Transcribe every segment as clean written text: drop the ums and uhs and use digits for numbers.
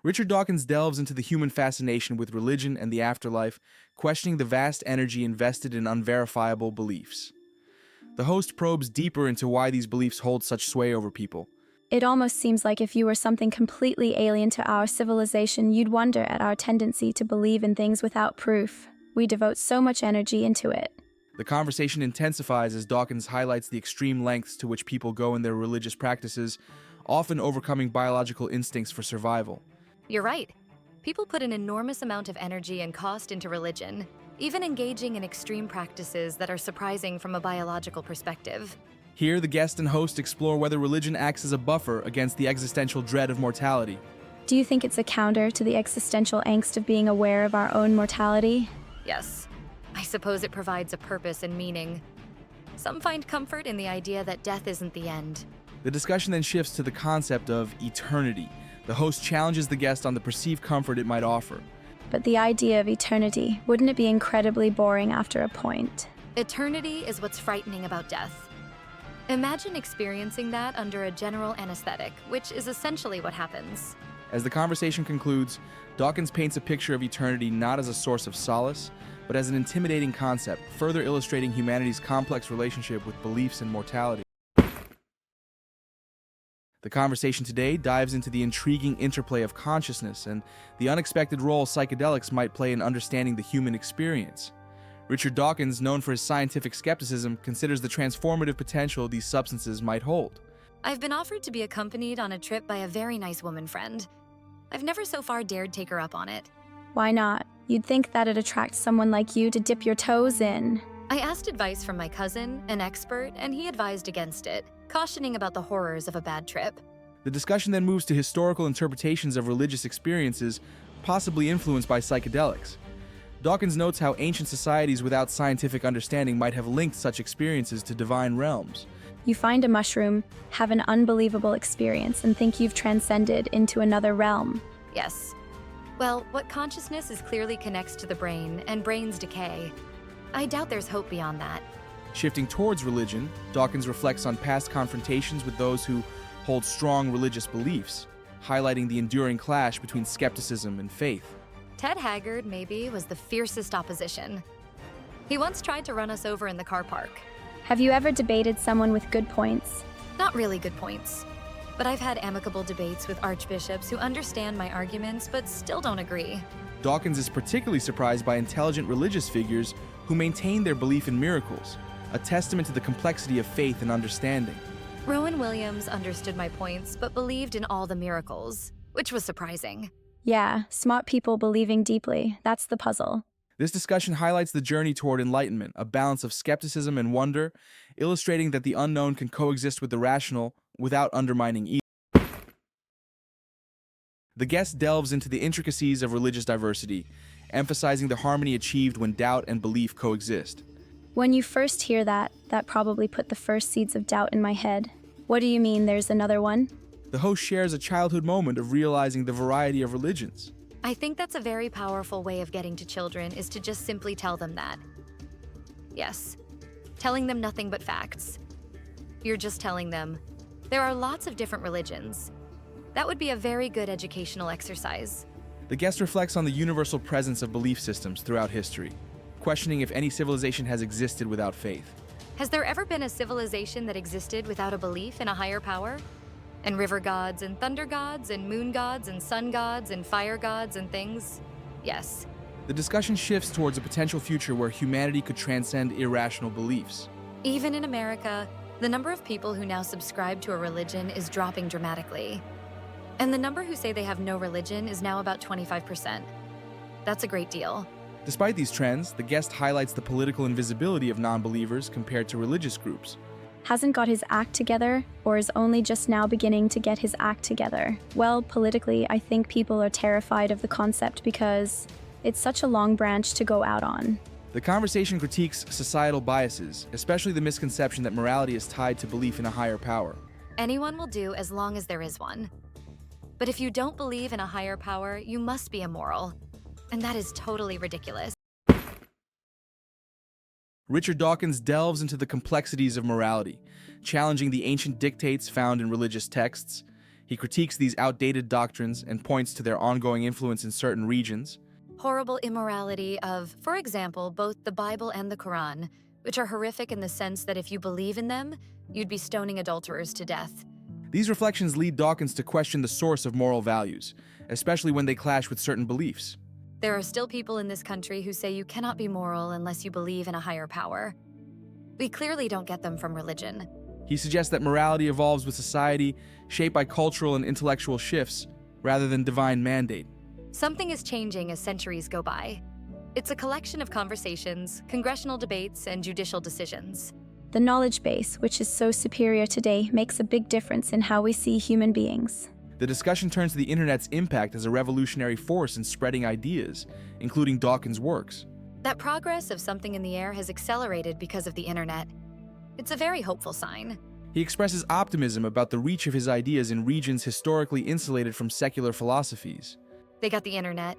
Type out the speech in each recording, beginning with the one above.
Richard Dawkins delves into the human fascination with religion and the afterlife, questioning the vast energy invested in unverifiable beliefs. The host probes deeper into why these beliefs hold such sway over people. It almost seems like if you were something completely alien to our civilization, you'd wonder at our tendency to believe in things without proof. We devote so much energy into it. The conversation intensifies as Dawkins highlights the extreme lengths to which people go in their religious practices, often overcoming biological instincts for survival. You're right. People put an enormous amount of energy and cost into religion, even engaging in extreme practices that are surprising from a biological perspective. Here, the guest and host explore whether religion acts as a buffer against the existential dread of mortality. Do you think it's a counter to the existential angst of being aware of our own mortality? Yes, I suppose it provides a purpose and meaning. Some find comfort in the idea that death isn't the end. The discussion then shifts to the concept of eternity. The host challenges the guest on the perceived comfort it might offer. But the idea of eternity, wouldn't it be incredibly boring after a point? Eternity is what's frightening about death. Imagine experiencing that under a general anesthetic, which is essentially what happens. As the conversation concludes, Dawkins paints a picture of eternity not as a source of solace, but as an intimidating concept, further illustrating humanity's complex relationship with beliefs and mortality. The conversation today dives into the intriguing interplay of consciousness and the unexpected role psychedelics might play in understanding the human experience. Richard Dawkins, known for his scientific skepticism, considers the transformative potential these substances might hold. I've been offered to be accompanied on a trip by a very nice woman friend. I've never so far dared take her up on it. Why not? You'd think that'd attract someone like you to dip your toes in. I asked advice from my cousin, an expert, and he advised against it, cautioning about the horrors of a bad trip. The discussion then moves to historical interpretations of religious experiences, possibly influenced by psychedelics. Dawkins notes how ancient societies without scientific understanding might have linked such experiences to divine realms. You find a mushroom, have an unbelievable experience, and think you've transcended into another realm. Yes. Well, what consciousness is clearly connects to the brain, and brains decay. I doubt there's hope beyond that. Shifting towards religion, Dawkins reflects on past confrontations with those who hold strong religious beliefs, highlighting the enduring clash between skepticism and faith. Ted Haggard, maybe, was the fiercest opposition. He once tried to run us over in the car park. Have you ever debated someone with good points? Not really good points. But I've had amicable debates with archbishops who understand my arguments but still don't agree. Dawkins is particularly surprised by intelligent religious figures who maintain their belief in miracles, a testament to the complexity of faith and understanding. Rowan Williams understood my points but believed in all the miracles, which was surprising. Yeah, smart people believing deeply. That's the puzzle. This discussion highlights the journey toward enlightenment, a balance of skepticism and wonder, illustrating that the unknown can coexist with the rational without undermining either. The guest delves into the intricacies of religious diversity, emphasizing the harmony achieved when doubt and belief coexist. When you first hear that probably put the first seeds of doubt in my head. What do you mean there's another one? The host shares a childhood moment of realizing the variety of religions. I think that's a very powerful way of getting to children is to just simply tell them that. Yes, telling them nothing but facts. You're just telling them, there are lots of different religions. That would be a very good educational exercise. The guest reflects on the universal presence of belief systems throughout history, questioning if any civilization has existed without faith. Has there ever been a civilization that existed without a belief in a higher power? And river gods and thunder gods and moon gods and sun gods and fire gods and things? Yes. The discussion shifts towards a potential future where humanity could transcend irrational beliefs. Even in America, the number of people who now subscribe to a religion is dropping dramatically. And the number who say they have no religion is now about 25%. That's a great deal. Despite these trends, the guest highlights the political invisibility of non-believers compared to religious groups. Hasn't got his act together, or is only just now beginning to get his act together? Well, politically, I think people are terrified of the concept because it's such a long branch to go out on. The conversation critiques societal biases, especially the misconception that morality is tied to belief in a higher power. Anyone will do as long as there is one. But if you don't believe in a higher power, you must be immoral. And that is totally ridiculous. Richard Dawkins delves into the complexities of morality, challenging the ancient dictates found in religious texts. He critiques these outdated doctrines and points to their ongoing influence in certain regions. Horrible immorality of, for example, both the Bible and the Quran, which are horrific in the sense that if you believe in them, you'd be stoning adulterers to death. These reflections lead Dawkins to question the source of moral values, especially when they clash with certain beliefs. There are still people in this country who say you cannot be moral unless you believe in a higher power. We clearly don't get them from religion. He suggests that morality evolves with society, shaped by cultural and intellectual shifts, rather than divine mandate. Something is changing as centuries go by. It's a collection of conversations, congressional debates, and judicial decisions. The knowledge base, which is so superior today, makes a big difference in how we see human beings. The discussion turns to the internet's impact as a revolutionary force in spreading ideas, including Dawkins' works. That progress of something in the air has accelerated because of the internet. It's a very hopeful sign. He expresses optimism about the reach of his ideas in regions historically insulated from secular philosophies. They got the internet,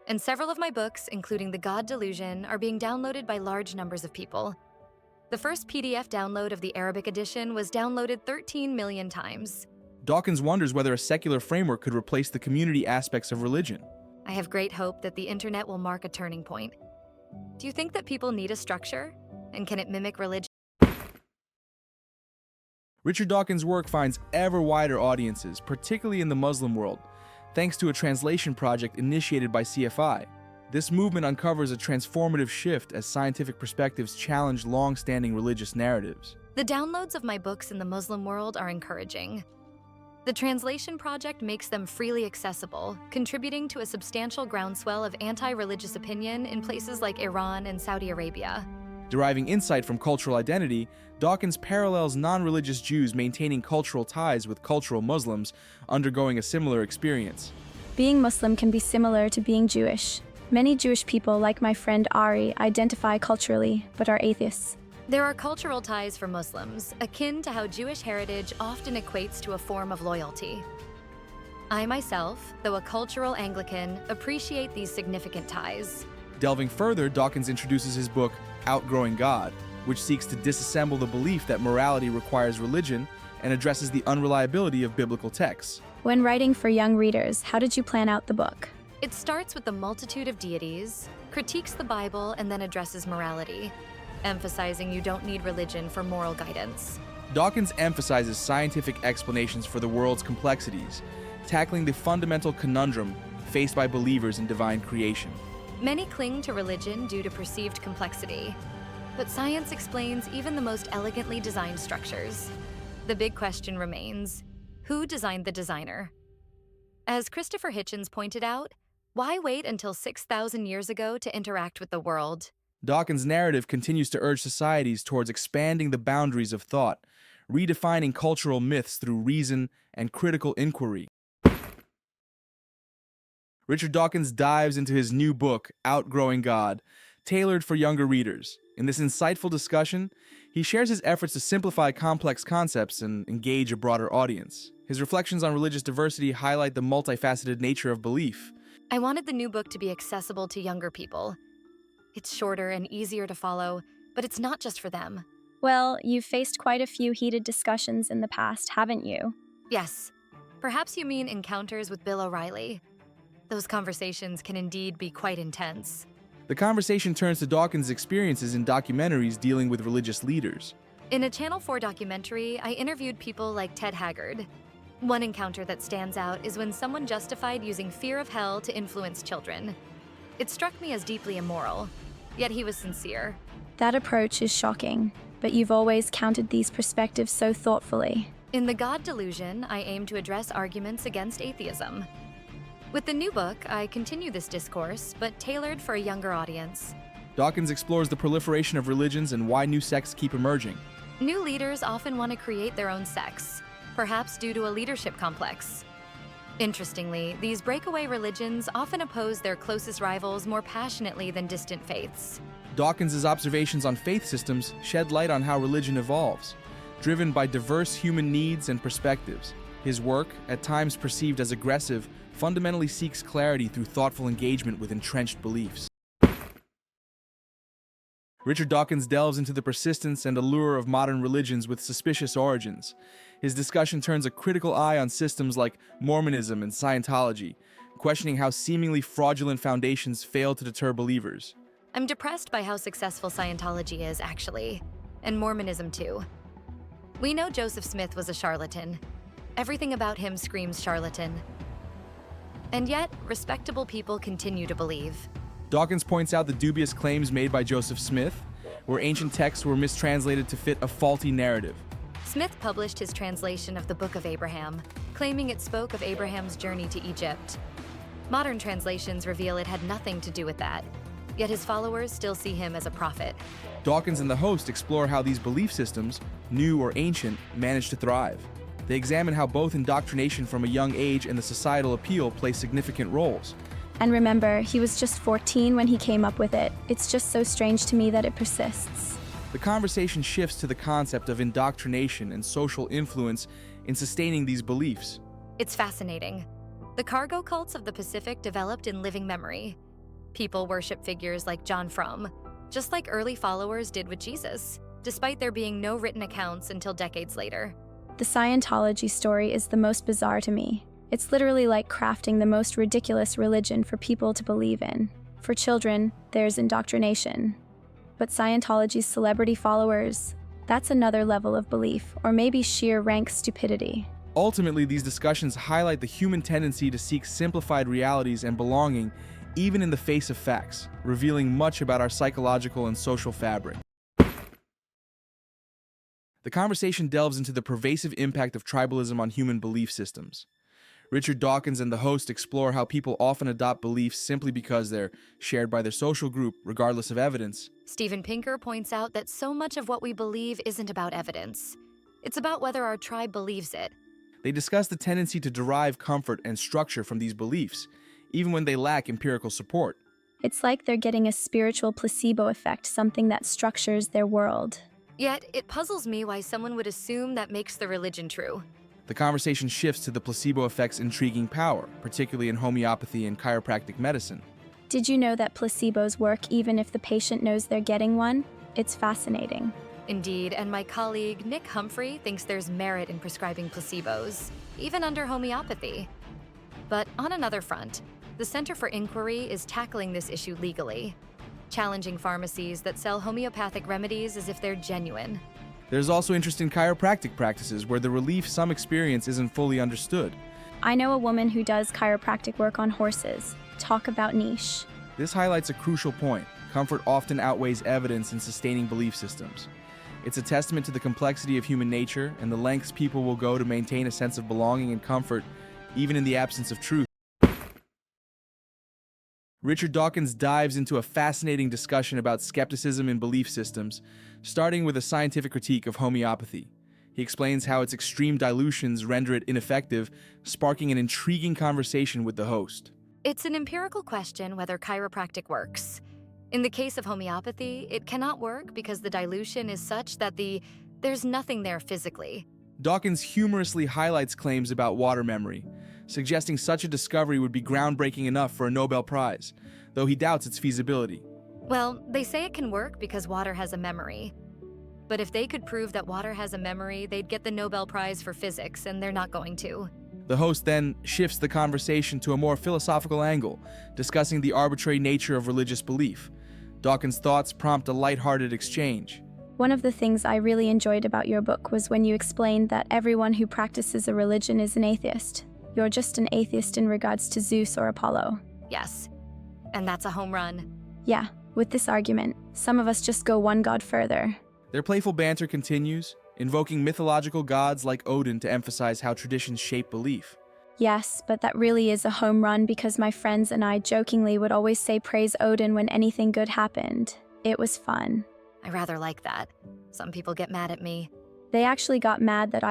and several of my books, including The God Delusion, are being downloaded by large numbers of people. The first PDF download of the Arabic edition was downloaded 13 million times. Dawkins wonders whether a secular framework could replace the community aspects of religion. I have great hope that the internet will mark a turning point. Do you think that people need a structure? And can it mimic religion? Richard Dawkins' work finds ever wider audiences, particularly in the Muslim world, thanks to a translation project initiated by CFI. This movement uncovers a transformative shift as scientific perspectives challenge long-standing religious narratives. The downloads of my books in the Muslim world are encouraging. The translation project makes them freely accessible, contributing to a substantial groundswell of anti-religious opinion in places like Iran and Saudi Arabia. Deriving insight from cultural identity, Dawkins parallels non-religious Jews maintaining cultural ties with cultural Muslims undergoing a similar experience. Being Muslim can be similar to being Jewish. Many Jewish people, like my friend Ari, identify culturally, but are atheists. There are cultural ties for Muslims, akin to how Jewish heritage often equates to a form of loyalty. I myself, though a cultural Anglican, appreciate these significant ties. Delving further, Dawkins introduces his book, Outgrowing God, which seeks to disassemble the belief that morality requires religion and addresses the unreliability of biblical texts. When writing for young readers, how did you plan out the book? It starts with the multitude of deities, critiques the Bible, and then addresses morality, emphasizing you don't need religion for moral guidance. Dawkins emphasizes scientific explanations for the world's complexities, tackling the fundamental conundrum faced by believers in divine creation. Many cling to religion due to perceived complexity, but science explains even the most elegantly designed structures. The big question remains, who designed the designer? As Christopher Hitchens pointed out, why wait until 6,000 years ago to interact with the world? Dawkins' narrative continues to urge societies towards expanding the boundaries of thought, redefining cultural myths through reason and critical inquiry. Richard Dawkins dives into his new book, Outgrowing God, tailored for younger readers. In this insightful discussion, he shares his efforts to simplify complex concepts and engage a broader audience. His reflections on religious diversity highlight the multifaceted nature of belief. I wanted the new book to be accessible to younger people. It's shorter and easier to follow, but it's not just for them. Well, you've faced quite a few heated discussions in the past, haven't you? Yes. Perhaps you mean encounters with Bill O'Reilly. Those conversations can indeed be quite intense. The conversation turns to Dawkins' experiences in documentaries dealing with religious leaders. In a Channel 4 documentary, I interviewed people like Ted Haggard. One encounter that stands out is when someone justified using fear of hell to influence children. It struck me as deeply immoral, yet he was sincere. That approach is shocking, but you've always countered these perspectives so thoughtfully. In The God Delusion, I aim to address arguments against atheism. With the new book, I continue this discourse, but tailored for a younger audience. Dawkins explores the proliferation of religions and why new sects keep emerging. New leaders often want to create their own sects, perhaps due to a leadership complex. Interestingly, these breakaway religions often oppose their closest rivals more passionately than distant faiths. Dawkins' observations on faith systems shed light on how religion evolves, driven by diverse human needs and perspectives. His work, at times perceived as aggressive, fundamentally seeks clarity through thoughtful engagement with entrenched beliefs. Richard Dawkins delves into the persistence and allure of modern religions with suspicious origins. His discussion turns a critical eye on systems like Mormonism and Scientology, questioning how seemingly fraudulent foundations fail to deter believers. I'm depressed by how successful Scientology is, actually, and Mormonism too. We know Joseph Smith was a charlatan. Everything about him screams charlatan. And yet, respectable people continue to believe. Dawkins points out the dubious claims made by Joseph Smith, where ancient texts were mistranslated to fit a faulty narrative. Smith published his translation of the Book of Abraham, claiming it spoke of Abraham's journey to Egypt. Modern translations reveal it had nothing to do with that, yet his followers still see him as a prophet. Dawkins and the host explore how these belief systems, new or ancient, manage to thrive. They examine how both indoctrination from a young age and the societal appeal play significant roles. And remember, he was just 14 when he came up with it. It's just so strange to me that it persists. The conversation shifts to the concept of indoctrination and social influence in sustaining these beliefs. It's fascinating. The cargo cults of the Pacific developed in living memory. People worship figures like John Frum, just like early followers did with Jesus, despite there being no written accounts until decades later. The Scientology story is the most bizarre to me. It's literally like crafting the most ridiculous religion for people to believe in. For children, there's indoctrination. But Scientology's celebrity followers, that's another level of belief, or maybe sheer rank stupidity. Ultimately, these discussions highlight the human tendency to seek simplified realities and belonging, even in the face of facts, revealing much about our psychological and social fabric. The conversation delves into the pervasive impact of tribalism on human belief systems. Richard Dawkins and the host explore how people often adopt beliefs simply because they're shared by their social group, regardless of evidence. Steven Pinker points out that so much of what we believe isn't about evidence. It's about whether our tribe believes it. They discuss the tendency to derive comfort and structure from these beliefs, even when they lack empirical support. It's like they're getting a spiritual placebo effect, something that structures their world. Yet, it puzzles me why someone would assume that makes the religion true. The conversation shifts to the placebo effect's intriguing power, particularly in homeopathy and chiropractic medicine. Did you know that placebos work even if the patient knows they're getting one? It's fascinating. Indeed, and my colleague Nick Humphrey thinks there's merit in prescribing placebos, even under homeopathy. But on another front, the Center for Inquiry is tackling this issue legally, challenging pharmacies that sell homeopathic remedies as if they're genuine. There's also interest in chiropractic practices where the relief some experience isn't fully understood. I know a woman who does chiropractic work on horses. Talk about niche. This highlights a crucial point. Comfort often outweighs evidence in sustaining belief systems. It's a testament to the complexity of human nature and the lengths people will go to maintain a sense of belonging and comfort, even in the absence of truth. Richard Dawkins dives into a fascinating discussion about skepticism in belief systems, starting with a scientific critique of homeopathy. He explains how its extreme dilutions render it ineffective, sparking an intriguing conversation with the host. It's an empirical question whether chiropractic works. In the case of homeopathy, it cannot work because the dilution is such that there's nothing there physically. Dawkins humorously highlights claims about water memory, suggesting such a discovery would be groundbreaking enough for a Nobel Prize, though he doubts its feasibility. Well, they say it can work because water has a memory. But if they could prove that water has a memory, they'd get the Nobel Prize for physics, and they're not going to. The host then shifts the conversation to a more philosophical angle, discussing the arbitrary nature of religious belief. Dawkins' thoughts prompt a lighthearted exchange. One of the things I really enjoyed about your book was when you explained that everyone who practices a religion is an atheist. You're just an atheist in regards to Zeus or Apollo. Yes, and that's a home run. Yeah, with this argument, some of us just go one god further. Their playful banter continues, invoking mythological gods like Odin to emphasize how traditions shape belief. Yes, but that really is a home run because my friends and I jokingly would always say praise Odin when anything good happened. It was fun. I rather like that. Some people get mad at me. They actually got mad that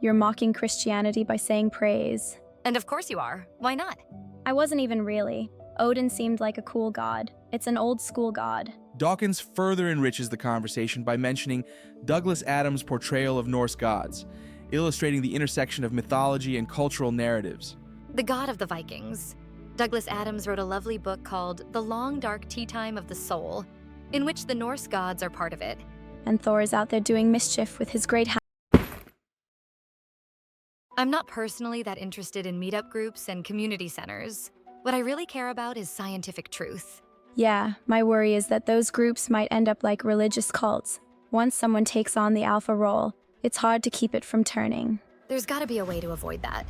you're mocking Christianity by saying praise. And of course you are. Why not? I wasn't even really. Odin seemed like a cool god. It's an old school god. Dawkins further enriches the conversation by mentioning Douglas Adams' portrayal of Norse gods, illustrating the intersection of mythology and cultural narratives. The god of the Vikings. Douglas Adams wrote a lovely book called The Long Dark Tea Time of the Soul. in which the Norse gods are part of it. And Thor is out there doing mischief with his great I'm not personally that interested in meetup groups and community centers. What I really care about is scientific truth. Yeah, my worry is that those groups might end up like religious cults. Once someone takes on the alpha role, it's hard to keep it from turning. There's gotta be a way to avoid that.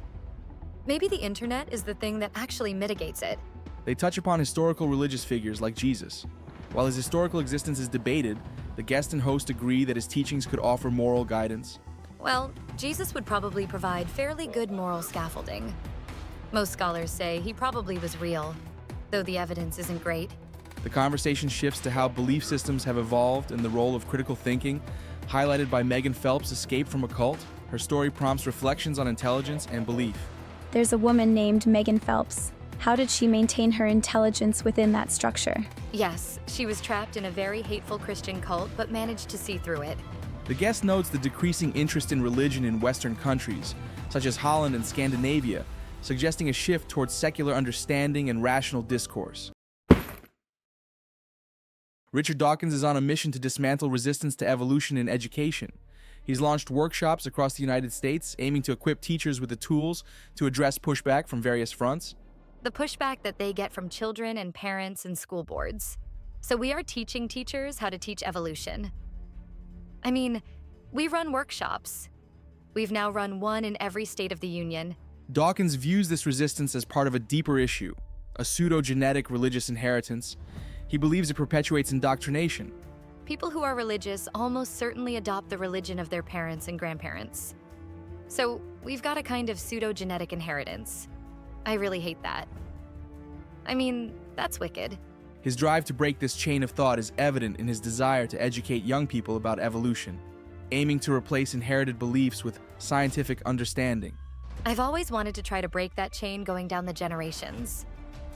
Maybe the internet is the thing that actually mitigates it. They touch upon historical religious figures like Jesus. While his historical existence is debated, the guest and host agree that his teachings could offer moral guidance. Well, Jesus would probably provide fairly good moral scaffolding. Most scholars say he probably was real, though the evidence isn't great. The conversation shifts to how belief systems have evolved and the role of critical thinking, highlighted by Megan Phelps' escape from a cult. Her story prompts reflections on intelligence and belief. There's a woman named Megan Phelps. How did she maintain her intelligence within that structure? Yes, she was trapped in a very hateful Christian cult, but managed to see through it. The guest notes the decreasing interest in religion in Western countries, such as Holland and Scandinavia, suggesting a shift towards secular understanding and rational discourse. Richard Dawkins is on a mission to dismantle resistance to evolution in education. He's launched workshops across the United States, aiming to equip teachers with the tools to address pushback from various fronts. The pushback that they get from children and parents and school boards. So we are teaching teachers how to teach evolution. I mean, we run workshops. We've now run one in every state of the Union. Dawkins views this resistance as part of a deeper issue, a pseudo-genetic religious inheritance. He believes it perpetuates indoctrination. People who are religious almost certainly adopt the religion of their parents and grandparents. So we've got a kind of pseudo-genetic inheritance. I really hate that. I mean, that's wicked. His drive to break this chain of thought is evident in his desire to educate young people about evolution, aiming to replace inherited beliefs with scientific understanding. I've always wanted to try to break that chain going down the generations.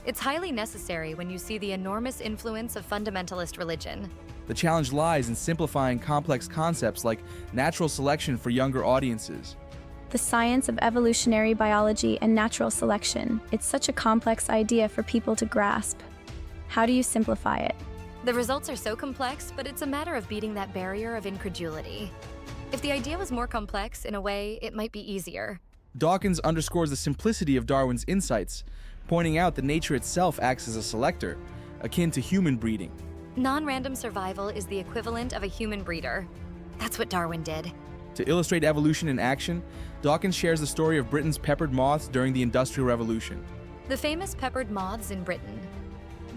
It's highly necessary when you see the enormous influence of fundamentalist religion. The challenge lies in simplifying complex concepts like natural selection for younger audiences. The science of evolutionary biology and natural selection. It's such a complex idea for people to grasp. How do you simplify it? The results are so complex, but it's a matter of beating that barrier of incredulity. If the idea was more complex, in a way, it might be easier. Dawkins underscores the simplicity of Darwin's insights, pointing out that nature itself acts as a selector, akin to human breeding. Non-random survival is the equivalent of a human breeder. That's what Darwin did. To illustrate evolution in action, Dawkins shares the story of Britain's peppered moths during the Industrial Revolution. The famous peppered moths in Britain.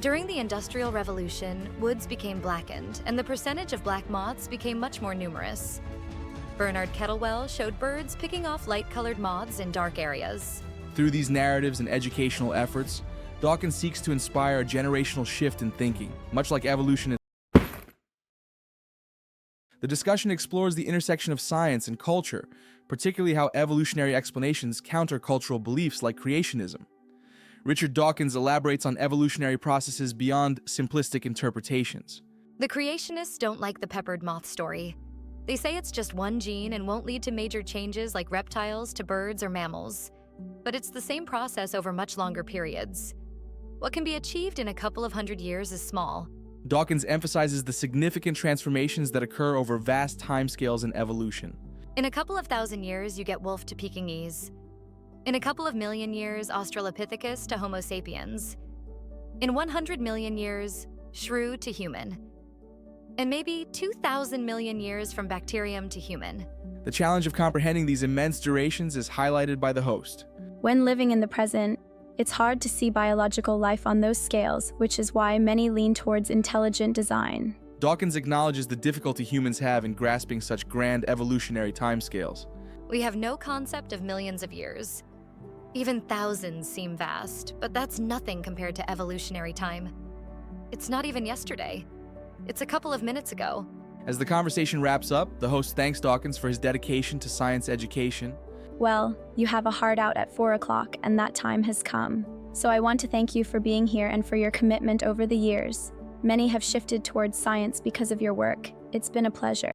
During the Industrial Revolution, woods became blackened, and the percentage of black moths became much more numerous. Bernard Kettlewell showed birds picking off light-colored moths in dark areas. Through these narratives and educational efforts, Dawkins seeks to inspire a generational shift in thinking, much like evolution. The discussion explores the intersection of science and culture, particularly how evolutionary explanations counter cultural beliefs like creationism. Richard Dawkins elaborates on evolutionary processes beyond simplistic interpretations. The creationists don't like the peppered moth story. They say it's just one gene and won't lead to major changes like reptiles to birds or mammals. But it's the same process over much longer periods. What can be achieved in a couple of hundred years is small. Dawkins emphasizes the significant transformations that occur over vast timescales in evolution. In a couple of thousand years, you get wolf to Pekingese. In a couple of million years, Australopithecus to Homo sapiens. In 100 million years, shrew to human. And maybe 2,000 million years from bacterium to human. The challenge of comprehending these immense durations is highlighted by the host. When living in the present, it's hard to see biological life on those scales, which is why many lean towards intelligent design. Dawkins acknowledges the difficulty humans have in grasping such grand evolutionary timescales. We have no concept of millions of years. Even thousands seem vast, but that's nothing compared to evolutionary time. It's not even yesterday. It's a couple of minutes ago. As the conversation wraps up, the host thanks Dawkins for his dedication to science education. Well, you have a hard out at 4 o'clock, and that time has come. So I want to thank you for being here and for your commitment over the years. Many have shifted towards science because of your work. It's been a pleasure.